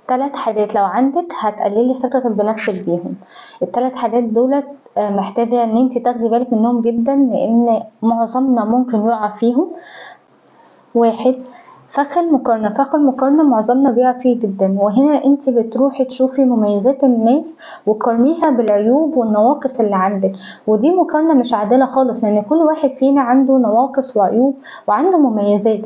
3 حاجات لو عندك هتقللي ثقتك بنفسك بيهم. ال3 حاجات دولت محتاجة ان انتي تاخدي بالك منهم جدا، لان معظمنا ممكن يقع فيهم. 1 فخ المقارنة. فخ المقارنة معظمنا بيقع فيه جدا، وهنا انتي بتروحي تشوفي مميزات الناس وتقارنيها بالعيوب والنواقص اللي عندك، ودي مقارنة مش عادلة خالص، لان كل واحد فينا عنده نواقص وعيوب وعنده مميزات.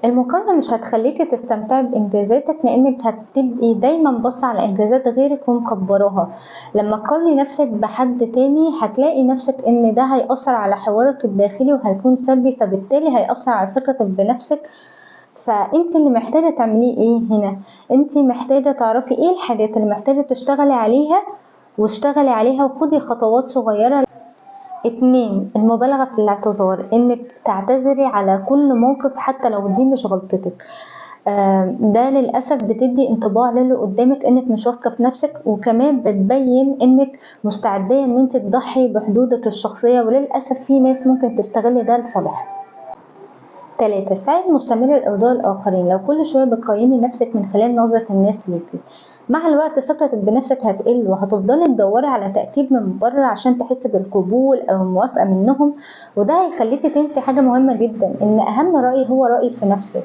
المقارنة مش هتخليكي تستمتعي بإنجازاتك، لأنك هتبقي دايما باصة على إنجازات غيرك ومكبراها. لما تقارني نفسك بحد تاني هتلاقي نفسك إن ده هيأثر على حوارك الداخلي وهيكون سلبي، فبالتالي هيأثر على ثقتك بنفسك. فانتي اللي محتاجة تعمليه ايه هنا؟ انتي محتاجة تعرفي ايه الحاجات اللي محتاجة تشتغلي عليها، واشتغلي عليها وخدي خطوات صغيرة. 2 المبالغة في الاعتذار، انك تعتذري على كل موقف حتى لو دي مش غلطتك. ده للأسف بتدي انطباع للي قدامك انك مش واثقة في نفسك، وكمان بتبين انك مستعدية ان انت تضحي بحدودك الشخصية، وللأسف في ناس ممكن تستغل ده لصالحها. 3 سعي مستمر لإرضاء الآخرين. لو كل شوية بتقيمي نفسك من خلال نظرة الناس ليكي، مع الوقت ثقتك بنفسك هتقل، وهتفضلي تدوري على تأكيد من بره عشان تحسي بالقبول أو الموافقة منهم، وده هيخليكي تنسي حاجة مهمة جدا، إن أهم رأي هو رأيك في نفسك.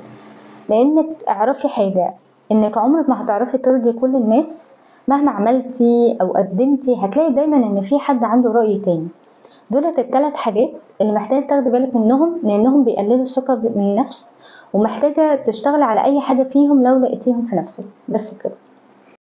لأنك اعرفي حاجة، إنك عمرك ما هتعرفي ترضي كل الناس مهما عملتي أو قدمتي، هتلاقي دايما إن في حد عنده رأي تاني. دولت ال3 حاجات اللي محتاجة تاخدي بالك منهم، لأنهم بيقللوا الثقة بالنفس، ومحتاجة تشتغلي على أي حاجة فيهم لو لقيتيهم في نفسك. بس كده.